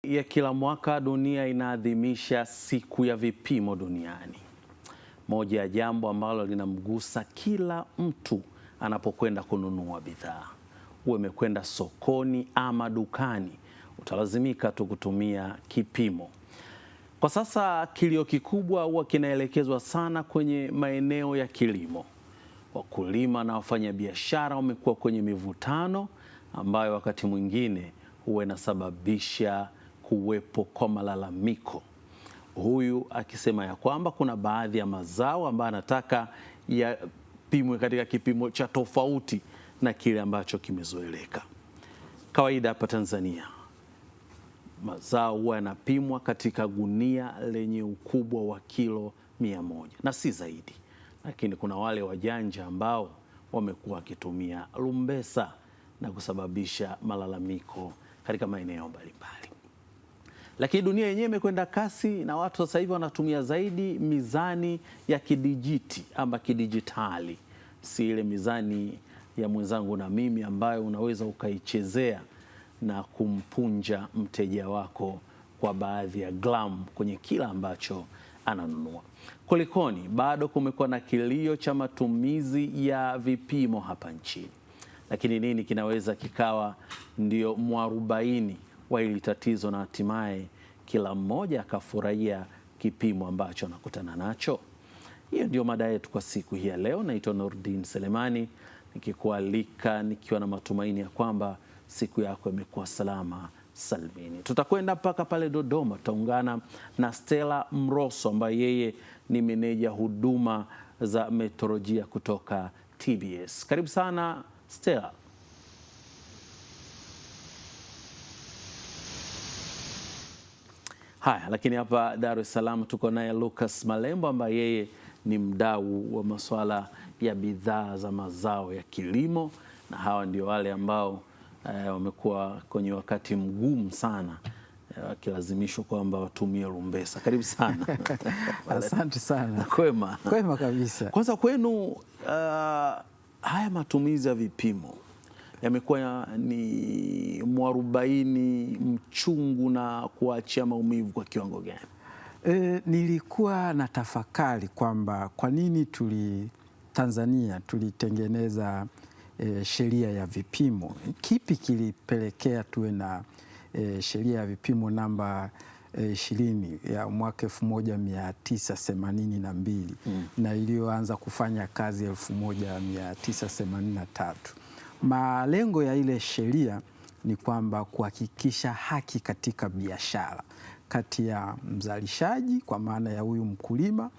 Ya kila mwaka dunia inaadhimisha siku ya vipimo duniani. Moja ya jambo ambalo linamgusa kila mtu anapokwenda kununua bidhaa. Uwe umekwenda sokoni ama dukani, utalazimika tu kutumia kipimo. Kwa sasa kilio kikubwa huwa kinaelekezwa sana kwenye maeneo ya kilimo. Wakulima na wafanyabiashara wamekuwa kwenye mivutano ambayo wakati mwingine huwa inasababisha kuwepo kwa malalamiko. Huyu akisema ya kwamba kuna baadhi ya mazao ambayo anataka yapimwe katika kipimo cha tofauti na kile ambacho kimezoeleka. Kawaida hapa Tanzania mazao huwa yanapimwa katika gunia lenye ukubwa wa kilo 100 na si zaidi, lakini kuna wale wajanja ambao wamekuwa wakitumia lumbesa na kusababisha malalamiko katika maeneo mbalimbali. Lakini dunia yenyewe imekwenda kasi na watu sasa hivi wanatumia zaidi mizani ya kidijiti ama kidijitali, si ile mizani ya mwenzangu na mimi ambayo unaweza ukaichezea na kumpunja mteja wako kwa baadhi ya gramu kwenye kila ambacho ananunua. Kulikoni, bado kumekuwa na kilio cha matumizi ya vipimo hapa nchini. Lakini nini kinaweza kikawa ndio mwarobaini wa hili tatizo na hatimaye kila mmoja akafurahia kipimo ambacho anakutana nacho? Hiyo ndio mada yetu kwa siku hii ya leo. Naitwa Nurdin Selemani, nikikualika nikiwa na matumaini ya kwamba siku yako imekuwa salama salmini. Tutakwenda mpaka pale Dodoma, tutaungana na Stella Mroso ambaye yeye ni meneja huduma za meteorolojia kutoka TBS. Karibu sana Stella. Haya, lakini hapa Dar es Salaam tuko naye Lucas Malembo ambaye yeye ni mdau wa masuala ya bidhaa za mazao ya kilimo, na hawa ndio wale ambao wamekuwa kwenye wakati mgumu sana wakilazimishwa kwamba watumie lumbesa. Karibu sana. Asante sana. Kwema. Kwema kabisa. Kwanza kwenu, haya matumizi ya vipimo yamekuwa ni mwarobaini mchungu na kuachia maumivu kwa kiwango gani? Nilikuwa na tafakari kwamba kwa nini Tanzania tulitengeneza sheria ya vipimo. Kipi kilipelekea tuwe na sheria ya vipimo namba 20 ya mwaka 1982 na iliyoanza kufanya kazi 1983. Malengo ya ile sheria ni kwamba kuhakikisha haki katika biashara kati ya mzalishaji kwa maana ya huyu mkulima,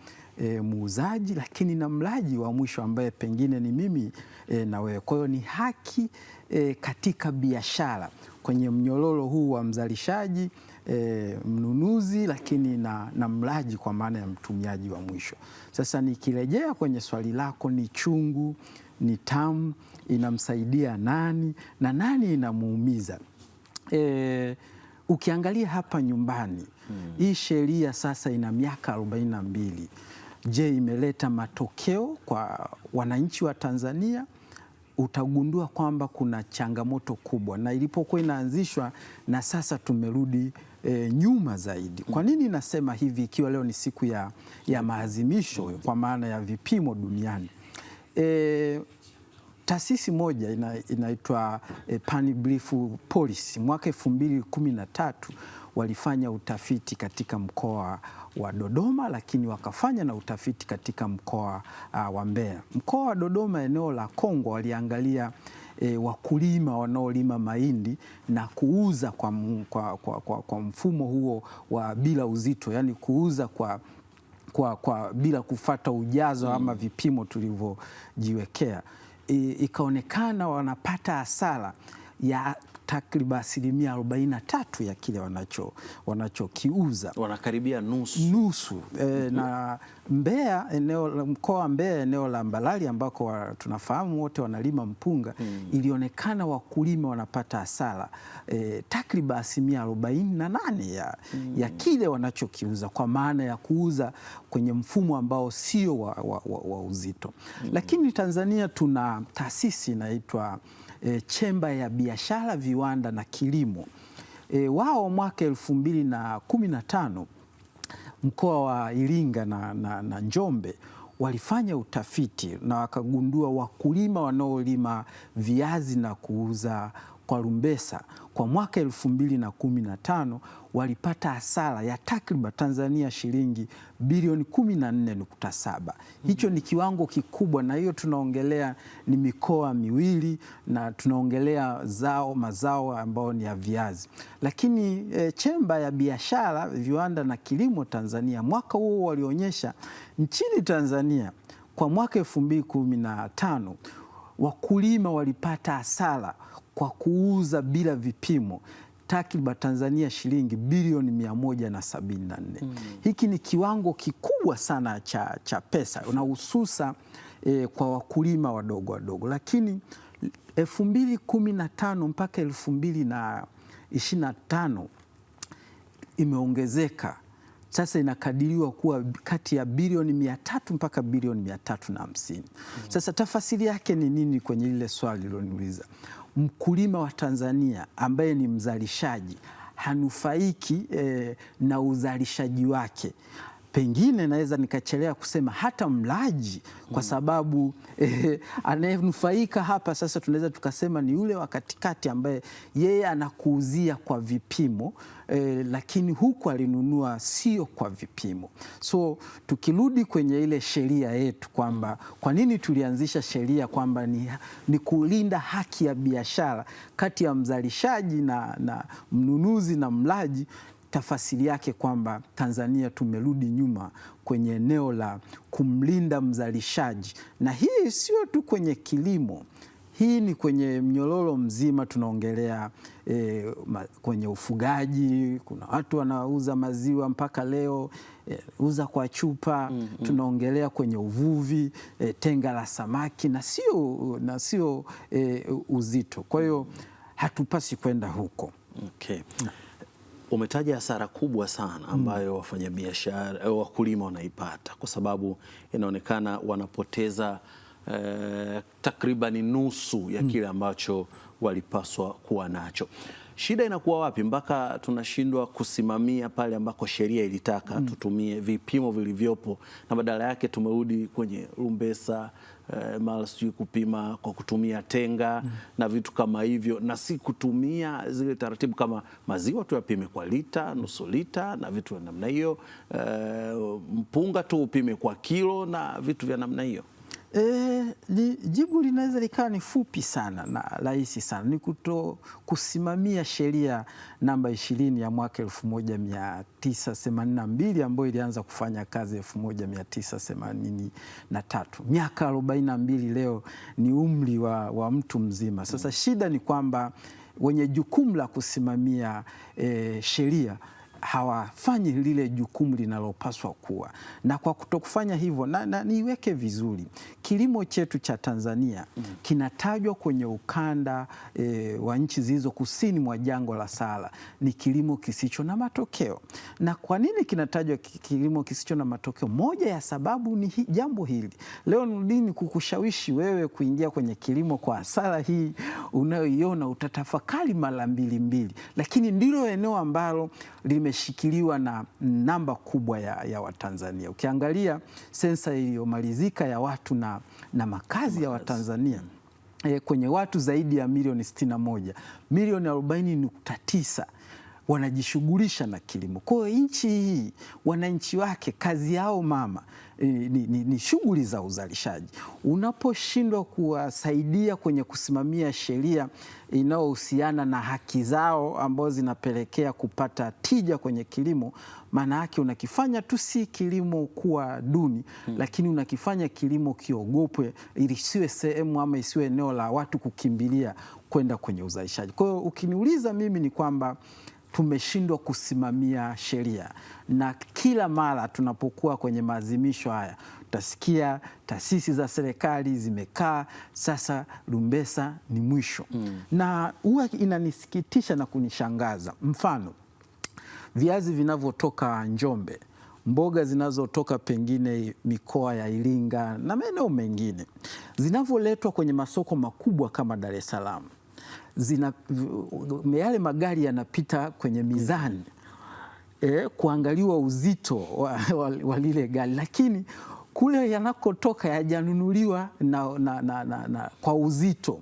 muuzaji, lakini na mlaji wa mwisho ambaye pengine ni mimi na wewe. Kwa hiyo ni haki katika biashara kwenye mnyororo huu wa mzalishaji, mnunuzi, lakini na mlaji kwa maana ya mtumiaji wa mwisho. Sasa nikirejea kwenye swali lako, ni chungu, ni tamu, inamsaidia nani na nani inamuumiza? Ukiangalia hapa nyumbani, hii sheria sasa ina miaka 42. Je, imeleta matokeo kwa wananchi wa Tanzania? Utagundua kwamba kuna changamoto kubwa, na ilipokuwa inaanzishwa na sasa tumerudi nyuma zaidi. Kwa nini nasema hivi ikiwa leo ni siku ya maadhimisho kwa maana ya vipimo duniani? Taasisi moja inaitwa Pan Brief Policy mwaka 2013 walifanya utafiti katika mkoa wa Dodoma, lakini wakafanya na utafiti katika mkoa wa Mbeya. Mkoa wa Dodoma, eneo la Kongwa, waliangalia wakulima wanaolima mahindi na kuuza kwa mfumo huo wa bila uzito, yani kuuza kwa bila kufata ujazo ama vipimo tulivyojiwekea. Ikaonekana wanapata hasara ya takriban 43% ya kile wanachokiuza. Wanakaribia nusu. Na Mbeya, mkoa wa Mbeya, eneo la Mbalali ambako tunafahamu wote wanalima mpunga, ilionekana wakulima wanapata hasara takriban 48% ya kile wanachokiuza, kwa maana ya kuuza kwenye mfumo ambao sio wa uzito. Lakini Tanzania tuna taasisi inaitwa Chemba ya Biashara, Viwanda na Kilimo. wao mwaka 2015 mkoa wa Iringa na Njombe walifanya utafiti na wakagundua wakulima wanaolima viazi na kuuza kwa lumbesa kwa mwaka 2015 walipata hasara ya takriban Tanzania shilingi bilioni 14.7. Hicho ni kiwango kikubwa, na hiyo tunaongelea ni mikoa miwili na tunaongelea mazao ambayo ni ya viazi. Lakini chemba ya biashara, viwanda na kilimo Tanzania mwaka huo walionyesha nchini Tanzania kwa mwaka 2015 wakulima walipata hasara kwa kuuza bila vipimo takriban Tanzania shilingi bilioni 174. Hiki ni kiwango kikubwa sana cha pesa na hususa kwa wakulima wadogo wadogo, lakini 2015 mpaka 2025 imeongezeka. Sasa inakadiriwa kuwa kati ya bilioni 300 mpaka bilioni 350. Sasa tafasiri yake ni nini kwenye ile swali liloniuliza? Mkulima wa Tanzania ambaye ni mzalishaji hanufaiki na uzalishaji wake. Pengine naweza nikachelea kusema hata mlaji, kwa sababu anayenufaika hapa sasa tunaweza tukasema ni yule wa katikati ambaye yeye anakuuzia kwa vipimo lakini huku alinunua sio kwa vipimo. So tukirudi kwenye ile sheria yetu kwamba kwa nini tulianzisha sheria kwamba ni kulinda haki ya biashara kati ya mzalishaji na mnunuzi na mlaji, tafasiri yake kwamba Tanzania tumerudi nyuma kwenye eneo la kumlinda mzalishaji, na hii sio tu kwenye kilimo, hii ni kwenye mnyororo mzima. Tunaongelea kwenye ufugaji, kuna watu wanauza maziwa mpaka leo uza kwa chupa. Tunaongelea kwenye uvuvi, tenga la samaki na sio uzito. Kwa hiyo hatupasi kwenda huko. Okay. Umetaja hasara kubwa sana ambayo wafanyabiashara wakulima wanaipata, kwa sababu inaonekana wanapoteza takribani nusu ya kile ambacho walipaswa kuwa nacho. Shida inakuwa wapi mpaka tunashindwa kusimamia pale ambako sheria ilitaka tutumie vipimo vilivyopo, na badala yake tumerudi kwenye lumbesa, mara sijui kupima kwa kutumia tenga na vitu kama hivyo, na si kutumia zile taratibu kama maziwa tu yapime kwa lita, nusu lita na vitu vya namna hiyo, mpunga tu upime kwa kilo na vitu vya namna hiyo. Jibu linaweza likawa ni fupi sana na rahisi sana, ni kusimamia sheria namba 20 ya mwaka 1982 ambayo ilianza kufanya kazi 1983. Miaka 42 leo ni umri wa mtu mzima. Sasa shida ni kwamba wenye jukumu la kusimamia sheria hawafanyi lile jukumu linalopaswa kuwa, na kwa kutokufanya hivyo, na niweke vizuri, kilimo chetu cha Tanzania kinatajwa kwenye ukanda wa nchi zilizo kusini mwa jangwa la Sahara ni kilimo kisicho na matokeo. Na kwa nini kinatajwa kilimo kisicho na matokeo? Moja ya sababu ni jambo hili. Leo nini kukushawishi wewe kuingia kwenye kilimo kwa hasara hii unayoiona, utatafakari mara mbili, lakini ndilo eneo ambalo limeshikiliwa na namba kubwa ya Watanzania. Ukiangalia sensa iliyomalizika ya watu na makazi ya Watanzania, kwenye watu zaidi ya milioni 61, milioni 40.9 wanajishughulisha na kilimo. Kwa hiyo nchi hii, wananchi wake kazi yao mama ni shughuli za uzalishaji. Unaposhindwa kuwasaidia kwenye kusimamia sheria inayohusiana na haki zao ambazo zinapelekea kupata tija kwenye kilimo, maana yake unakifanya tu si kilimo kuwa duni, lakini unakifanya kilimo kiogopwe, ili siwe sehemu ama isiwe eneo la watu kukimbilia kwenda kwenye uzalishaji. Kwa hiyo ukiniuliza mimi ni kwamba tumeshindwa kusimamia sheria, na kila mara tunapokuwa kwenye maadhimisho haya utasikia taasisi za serikali zimekaa sasa, lumbesa ni mwisho. Na huwa inanisikitisha na kunishangaza. Mfano, viazi vinavyotoka Njombe, mboga zinazotoka pengine mikoa ya Iringa na maeneo mengine, zinavyoletwa kwenye masoko makubwa kama Dar es Salaam, yale magari yanapita kwenye mizani kuangaliwa uzito wa lile gari, lakini kule yanakotoka yajanunuliwa kwa uzito,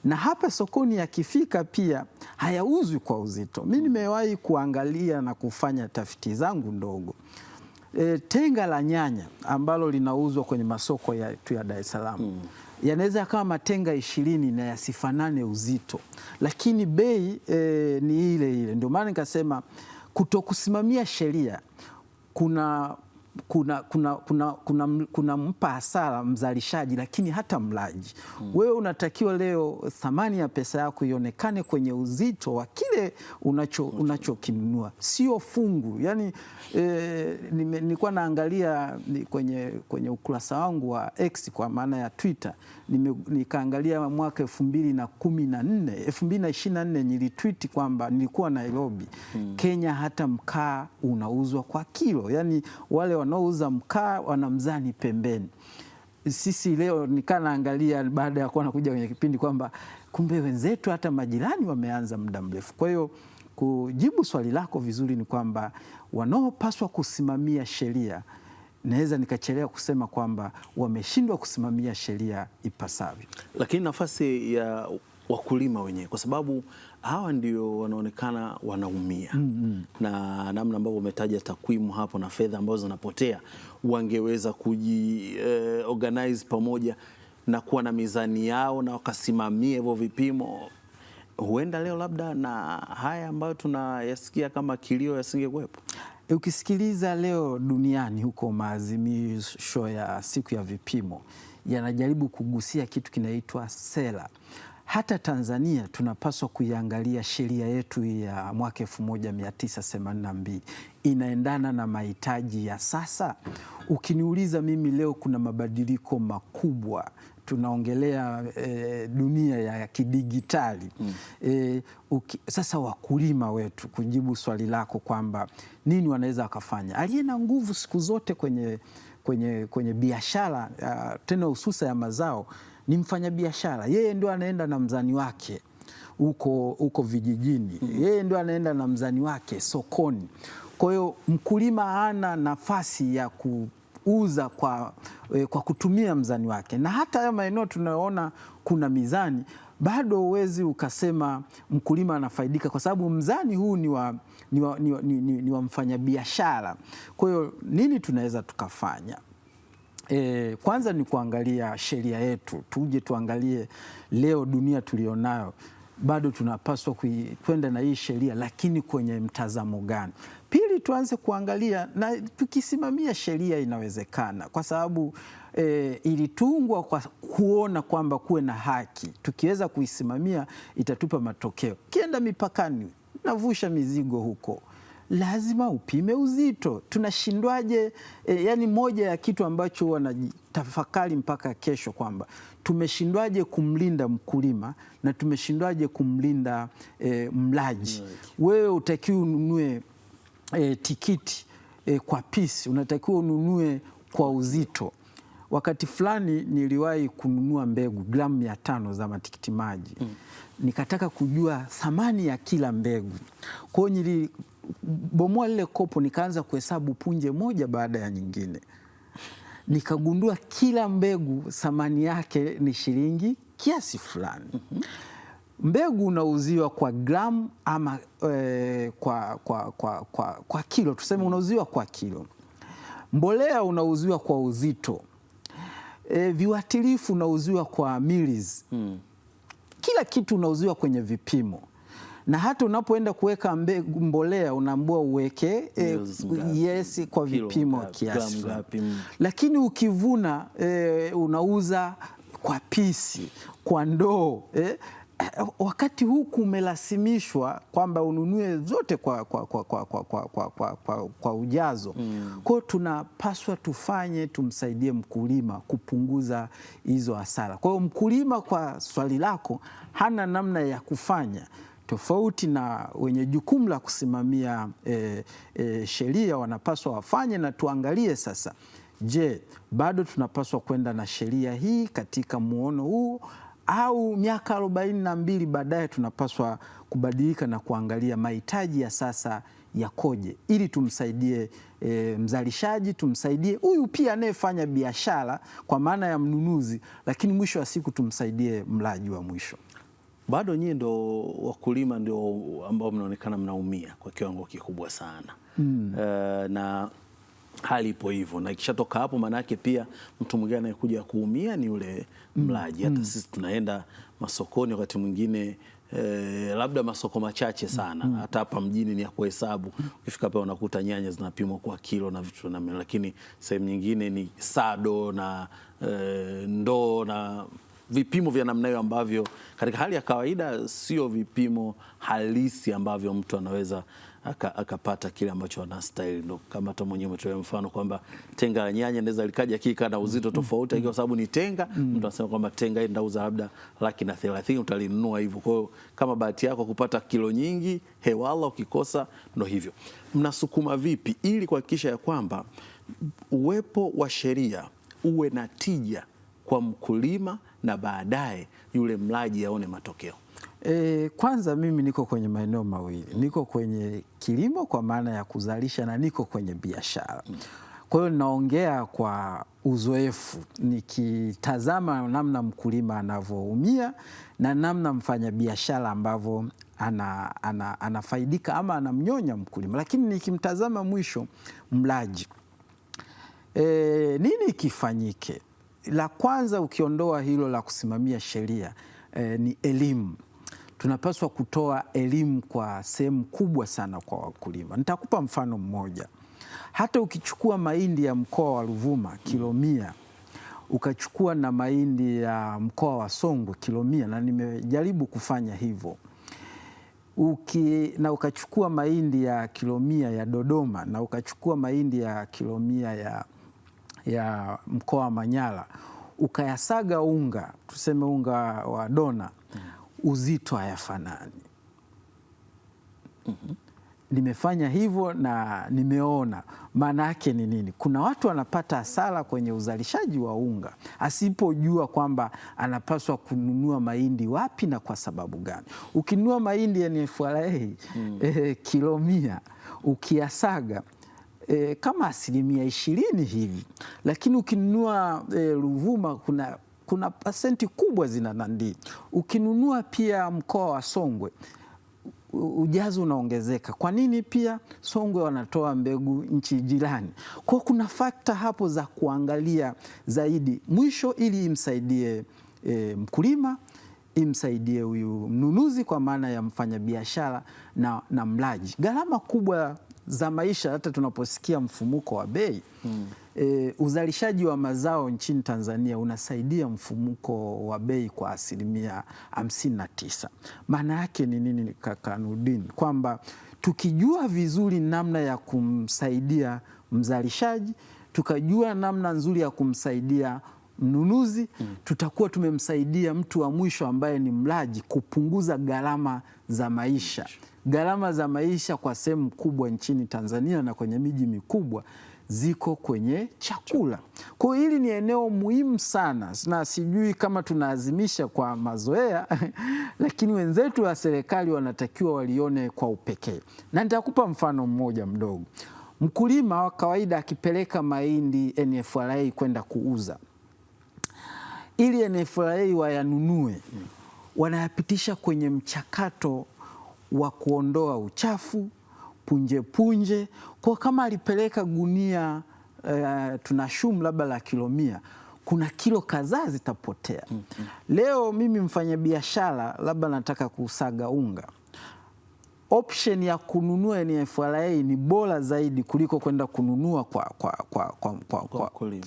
na hapa sokoni yakifika pia hayauzwi kwa uzito. Mimi nimewahi kuangalia na kufanya tafiti zangu ndogo. Tenga la nyanya ambalo linauzwa kwenye masoko yetu ya Dar es Salaam yanaweza kama matenga 20 na yasifanane uzito, lakini bei ni ile ile. Ndio maana nikasema kutokusimamia sheria kuna mpa hasara mzalishaji, lakini hata mlaji. Wewe unatakiwa leo thamani ya pesa yako ionekane kwenye uzito wa kile unachokinunua, sio fungu. Yani nilikuwa naangalia kwenye ukurasa wangu wa X kwa maana ya Twitter, nikaangalia mwaka 2024 nilitweet kwamba nilikuwa Nairobi, Kenya hata mkaa unauzwa kwa kilo. Yani wale wanaouza mkaa wana mzani pembeni. Sisi leo naangalia baada ya kuwa nakuja kwenye kipindi kwamba kumbe wenzetu hata majirani wameanza muda mrefu. Kwa hiyo kujibu swali lako vizuri ni kwamba wanaopaswa kusimamia sheria, naweza nikachelewa kusema kwamba wameshindwa kusimamia sheria ipasavyo. Lakini nafasi ya wakulima wenyewe, kwa sababu hawa ndio wanaonekana wanaumia na namna ambavyo umetaja takwimu hapo na fedha ambazo zinapotea, wangeweza organize pamoja na kuwa na mizani yao na wakasimamia hivyo vipimo, huenda leo labda na haya ambayo tunayasikia kama kilio yasingekuwepo. Ukisikiliza leo duniani huko maadhimisho ya siku ya vipimo yanajaribu kugusia kitu kinaitwa sera. Hata Tanzania tunapaswa kuiangalia sheria yetu ya mwaka 1982 inaendana na mahitaji ya sasa. Ukiniuliza mimi leo, kuna mabadiliko makubwa, tunaongelea dunia ya kidigitali. Sasa wakulima wetu, kujibu swali lako kwamba nini wanaweza wakafanya, aliye na nguvu siku zote kwenye biashara tena hususa ya mazao ni mfanyabiashara. Yeye ndio anaenda na mzani wake huko vijijini, yeye ndio anaenda na mzani wake sokoni. Kwa hiyo mkulima hana nafasi ya kuuza kwa kutumia mzani wake, na hata haya maeneo tunayoona kuna mizani, bado huwezi ukasema mkulima anafaidika, kwa sababu mzani huu ni wa mfanyabiashara. Kwa hiyo nini tunaweza tukafanya? Kwanza ni kuangalia sheria yetu, tuje tuangalie leo dunia tulionayo, bado tunapaswa kwenda na hii sheria, lakini kwenye mtazamo gani? Pili, tuanze kuangalia, na tukisimamia sheria inawezekana, kwa sababu ilitungwa kwa kuona kwamba kuwe na haki. Tukiweza kuisimamia itatupa matokeo. Kienda mipakani, navusha mizigo huko, lazima upime uzito. Tunashindwaje? Yani moja ya kitu ambacho wanajitafakari mpaka kesho kwamba tumeshindwaje kumlinda mkulima na tumeshindwaje kumlinda mlaji. Wewe utakiwa ununue tikiti kwa pisi, unatakiwa ununue kwa uzito. Wakati fulani niliwahi kununua mbegu gramu 500 za matikiti maji. Nikataka kujua thamani ya kila mbegu. Kwa hiyo nilibomoa lile kopo, nikaanza kuhesabu punje moja baada ya nyingine. Nikagundua kila mbegu thamani yake ni shilingi kiasi fulani. Mbegu unauziwa kwa gramu ama kwa kilo, tuseme unauziwa kwa kilo. Mbolea unauziwa kwa uzito. Viuatilifu unauziwa kwa milis. Kila kitu unauziwa kwenye vipimo, na hata unapoenda kuweka mbolea unaambiwa uweke kwa vipimo kiasi. Lakini ukivuna unauza kwa pisi, kwa ndoo. Wakati huku umelasimishwa kwamba ununue zote kwa ujazo. Kwa hiyo tunapaswa tumsaidie mkulima kupunguza hizo hasara. Kwa hiyo mkulima, kwa swali lako, hana namna ya kufanya tofauti na wenye jukumu la kusimamia sheria wanapaswa wafanye. Na tuangalie sasa, je, bado tunapaswa kwenda na sheria hii katika muono huu, au miaka 42 baadaye tunapaswa kubadilika na kuangalia mahitaji ya sasa yakoje, ili tumsaidie mzalishaji, tumsaidie huyu pia anayefanya biashara kwa maana ya mnunuzi, lakini mwisho wa siku tumsaidie mlaji wa mwisho. Bado nyie ndo wakulima ndio ambao mnaonekana mnaumia kwa kiwango kikubwa sana. Na hali ipo hivyo, na ikishatoka hapo maana yake pia mtu mwingine anayekuja kuumia ni yule mlaji. Hata sisi tunaenda masokoni wakati mwingine labda masoko machache sana, hata hapa mjini ni ya kuhesabu. Ukifika pale unakuta nyanya zinapimwa kwa kilo na vitu namna, lakini sehemu nyingine ni sado na ndoo na vipimo vya namna hiyo ambavyo katika hali ya kawaida sio vipimo halisi ambavyo mtu anaweza akapata kile ambacho anastahili. Ndo kama hata mwenyewe umetolea mfano kwamba tenga la nyanya inaweza likaja kika na uzito tofauti, kwa sababu ni tenga. Mtu anasema kwamba tenga hii ndauza labda 130,000, utalinunua hivyo. Kwa hiyo kama bahati yako kupata kilo nyingi, hewala, ukikosa ndo hivyo. Mnasukuma vipi ili kuhakikisha ya kwamba uwepo wa sheria uwe na tija kwa mkulima na baadaye yule mlaji aone matokeo? Kwanza mimi niko kwenye maeneo mawili. Niko kwenye kilimo kwa maana ya kuzalisha na niko kwenye biashara. Kwa hiyo naongea kwa uzoefu, nikitazama namna mkulima anavyoumia na namna mfanyabiashara ambavyo anafaidika ama anamnyonya mkulima. Lakini nikimtazama mwisho mlaji, nini kifanyike? La kwanza, ukiondoa hilo la kusimamia sheria, ni elimu. Tunapaswa kutoa elimu kwa sehemu kubwa sana kwa wakulima. Nitakupa mfano mmoja. Hata ukichukua mahindi ya mkoa wa Ruvuma kilo 100, ukachukua na mahindi ya mkoa wa Songwe kilo 100, na nimejaribu kufanya hivyo, na ukachukua mahindi ya kilo 100 ya Dodoma, na ukachukua mahindi ya kilo 100 ya mkoa wa Manyara, ukayasaga unga, tuseme unga wa dona, uzito hayafanani. Nimefanya hivyo na nimeona maana yake ni nini. Kuna watu wanapata hasara kwenye uzalishaji wa unga asipojua kwamba anapaswa kununua mahindi wapi na kwa sababu gani. Ukinunua mahindi ya NFRA kilo 100 ukiyasaga kama 20% hivi, lakini ukinunua Ruvuma kuna pasenti kubwa zina nandi. Ukinunua pia mkoa wa Songwe ujazo unaongezeka. Kwa nini? Pia Songwe wanatoa mbegu nchi jirani. Kwa kuna fakta hapo za kuangalia zaidi mwisho, ili imsaidie mkulima, imsaidie huyu mnunuzi kwa maana ya mfanyabiashara na mlaji. Gharama kubwa za maisha, hata tunaposikia mfumuko wa bei, uzalishaji wa mazao nchini Tanzania unasaidia mfumuko wa bei kwa 59%. Maana yake ni nini, kaka Nurdin? Kwamba tukijua vizuri namna ya kumsaidia mzalishaji, tukajua namna nzuri ya kumsaidia mnunuzi, tutakuwa tumemsaidia mtu wa mwisho ambaye ni mlaji kupunguza gharama za maisha. Gharama za maisha kwa sehemu kubwa nchini Tanzania na kwenye miji mikubwa ziko kwenye chakula. Kwa hiyo hili ni eneo muhimu sana, na sijui kama tunaazimisha kwa mazoea lakini wenzetu wa serikali wanatakiwa walione kwa upekee. Na nitakupa mfano mmoja mdogo. Mkulima wa kawaida akipeleka mahindi NFRA kwenda kuuza, ili NFRA wayanunue, wanayapitisha kwenye mchakato wa kuondoa uchafu, punje. Kwa kama alipeleka gunia tunashumu labda la kilo 100, kuna kilo kadhaa zitapotea. Leo mimi mfanyabiashara labda nataka kusaga unga, option ya kununua NFRA ni bora zaidi kuliko kwenda kununua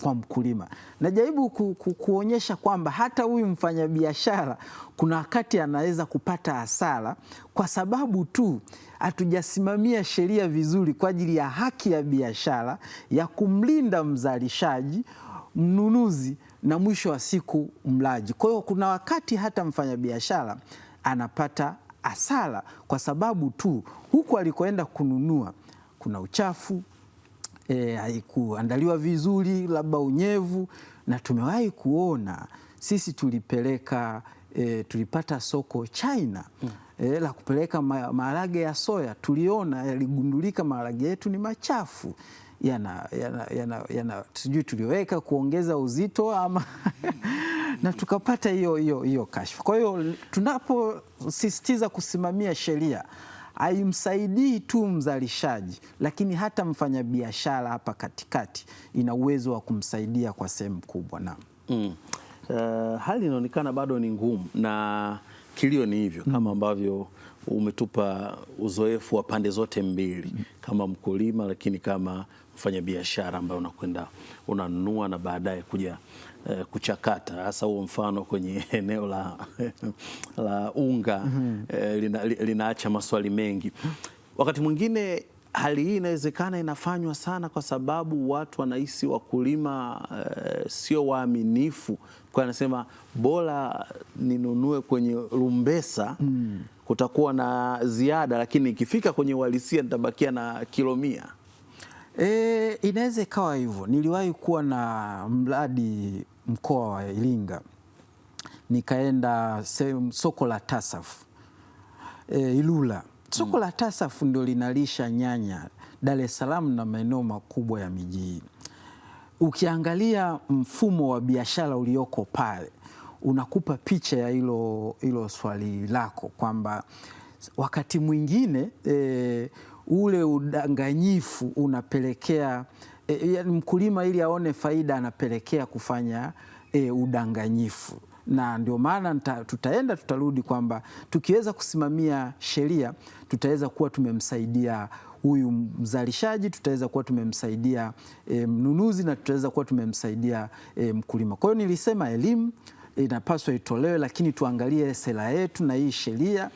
kwa mkulima. Najaribu kuonyesha kwamba hata huyu mfanyabiashara kuna wakati anaweza kupata hasara kwa sababu tu hatujasimamia sheria vizuri kwa ajili ya haki ya biashara ya kumlinda mzalishaji, mnunuzi na mwisho wa siku mlaji. Kwa hiyo kuna wakati hata mfanyabiashara anapata hasara kwa sababu tu huku alikoenda kununua kuna uchafu, haikuandaliwa vizuri, labda unyevu. Na tumewahi kuona sisi tulipeleka tulipata soko China la kupeleka maharage ya soya. Tuliona yaligundulika maharage yetu ni machafu, sijui tuliweka kuongeza uzito ama na tukapata hiyo kashfa. Kwa hiyo tunaposisitiza kusimamia sheria, haimsaidii tu mzalishaji, lakini hata mfanyabiashara hapa katikati ina uwezo wa kumsaidia kwa sehemu kubwa. Na hali inaonekana bado ni ngumu na kilio ni hivyo, kama ambavyo umetupa uzoefu wa pande zote mbili, kama mkulima lakini kama mfanyabiashara ambaye unakwenda unanunua na baadaye kuja kuchakata. Hasa huo mfano kwenye eneo la unga linaacha maswali mengi. Wakati mwingine hali hii inawezekana inafanywa sana kwa sababu watu wanahisi wakulima sio waaminifu, kwa anasema bora ninunue kwenye Lumbesa kutakuwa na ziada, lakini ikifika kwenye uhalisia nitabakia na kilo 100. Inaweza ikawa hivyo. Niliwahi kuwa na mradi mkoa wa Iringa, nikaenda soko la Tasafu Ilula. Soko la Tasafu ndio linalisha nyanya Dar es Salaam na maeneo makubwa ya miji. Ukiangalia mfumo wa biashara ulioko pale, unakupa picha ya hilo swali lako, kwamba wakati mwingine ule udanganyifu unapelekea mkulima ili aone faida anapelekea kufanya udanganyifu. Na ndio maana tutarudi kwamba tukiweza kusimamia sheria, tutaweza kuwa tumemsaidia huyu mzalishaji, tutaweza kuwa tumemsaidia mnunuzi, na tutaweza kuwa tumemsaidia mkulima. Kwa hiyo nilisema elimu inapaswa itolewe, lakini tuangalie sera yetu na hii sheria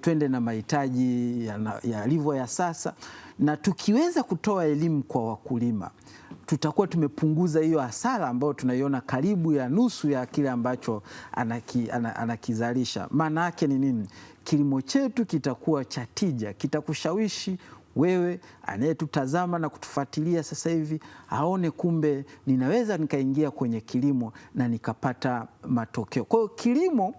twende na mahitaji yalivyo ya sasa, na tukiweza kutoa elimu kwa wakulima tutakuwa tumepunguza hiyo hasara ambayo tunaiona karibu ya nusu ya kile ambacho anakizalisha. Maana yake ni nini? Kilimo chetu kitakuwa cha tija, kitakushawishi wewe anayetutazama na kutufuatilia sasa hivi aone kumbe ninaweza nikaingia kwenye kilimo na nikapata matokeo. Kwa hiyo kilimo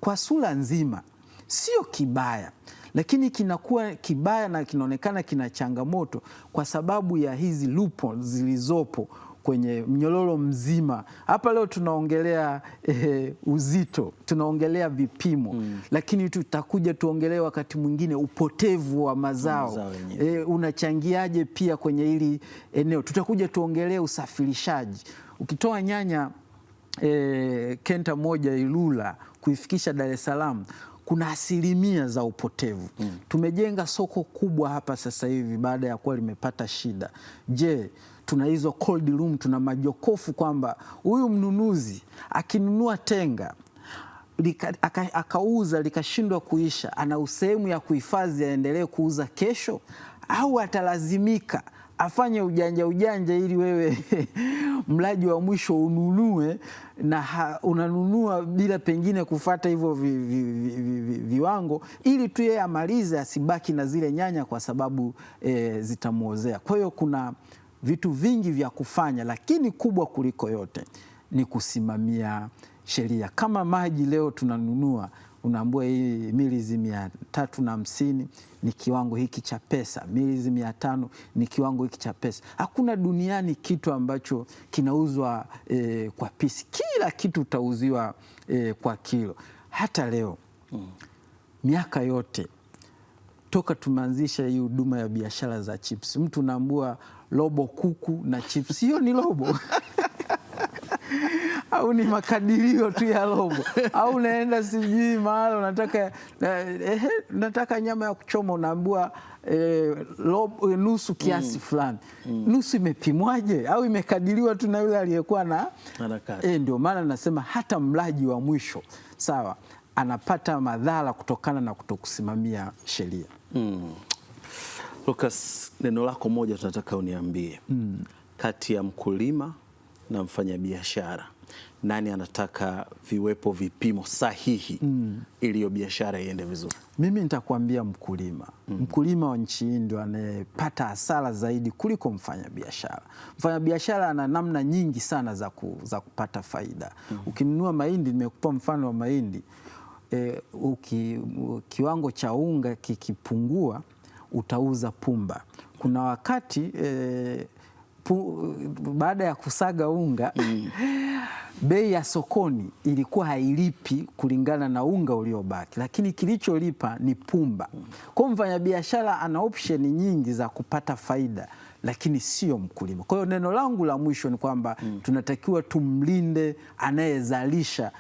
kwa sura nzima sio kibaya, lakini kinakuwa kibaya na kinaonekana kina changamoto kwa sababu ya hizi loopholes zilizopo kwenye mnyororo mzima. Hapa leo tunaongelea uzito, tunaongelea vipimo, lakini tutakuja tuongelee wakati mwingine upotevu wa mazao unachangiaje pia kwenye hili eneo. Tutakuja tuongelee usafirishaji. Ukitoa nyanya kenta moja Ilula kuifikisha Dar es Salaam, kuna asilimia za upotevu. Tumejenga soko kubwa hapa sasa hivi baada ya kuwa limepata shida. Je, tuna hizo cold room, tuna majokofu kwamba huyu mnunuzi akinunua tenga akauza likashindwa kuisha, ana sehemu ya kuhifadhi aendelee kuuza kesho, au atalazimika afanye ujanja ili wewe mlaji wa mwisho ununue, na unanunua bila pengine kufuata hivyo viwango, ili tu yeye amalize asibaki na zile nyanya kwa sababu zitamuozea. Kwa hiyo kuna vitu vingi vya kufanya, lakini kubwa kuliko yote ni kusimamia sheria. Kama maji leo tunanunua, unaambua hii milizi 350 ni kiwango hiki cha pesa, milizi 500 ni kiwango hiki cha pesa. Hakuna duniani kitu ambacho kinauzwa kwa pisi. Kila kitu utauziwa kwa kilo. Hata leo miaka yote toka tumeanzisha hii huduma ya biashara za chips, mtu unaambua robo kuku na chips, hiyo ni robo au ni makadirio tu ya robo, au unaenda sijui mahali nataka nyama ya kuchoma, unaambua nusu kiasi fulani. Nusu imepimwaje au imekadiriwa tu na yule aliyekuwa na ndio maana nasema hata mlaji wa mwisho sawa anapata madhara kutokana na kutokusimamia sheria. Lucas, neno lako moja tunataka uniambie, kati ya mkulima na mfanyabiashara nani anataka viwepo vipimo sahihi ili hiyo biashara iende vizuri? Mimi nitakwambia mkulima. Mkulima wa nchi hii ndio anayepata hasara zaidi kuliko mfanyabiashara. Mfanyabiashara ana namna nyingi sana za kupata faida. Ukinunua mahindi, nimekupa mfano wa mahindi, kiwango cha unga kikipungua utauza pumba. Kuna wakati baada ya kusaga unga bei ya sokoni ilikuwa hailipi kulingana na unga uliobaki, lakini kilicholipa ni pumba. Kwa mfanyabiashara ana option nyingi za kupata faida, lakini sio mkulima. Kwa hiyo neno langu la mwisho ni kwamba tunatakiwa tumlinde anayezalisha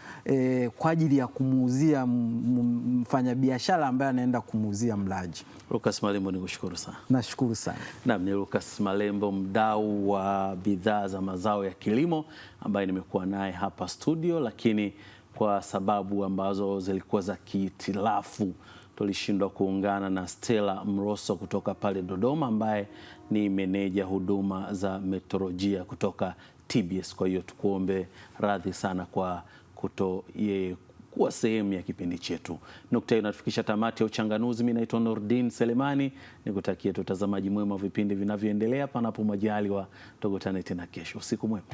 kwa ajili ya kumuuzia mfanyabiashara ambaye anaenda kumuuzia mlaji. Lucas Malembo, nikushukuru sana. Nashukuru sana. Naam, ni Lucas Malembo, mdau wa bidhaa za mazao ya kilimo ambaye nimekuwa naye hapa studio, lakini kwa sababu ambazo zilikuwa za kiitilafu tulishindwa kuungana na Stella Mroso kutoka pale Dodoma ambaye ni meneja huduma za meteorolojia kutoka TBS. Kwa hiyo tukuombe radhi sana kwa kuto yeye kuwa sehemu ya kipindi chetu. Nukta hiyo inatufikisha tamati ya Uchanganuzi. Mimi naitwa Nurdin Selemani, nikutakie tutazamaji mwema vipindi vinavyoendelea. Panapo majaliwa tukutane tena kesho. Usiku mwema.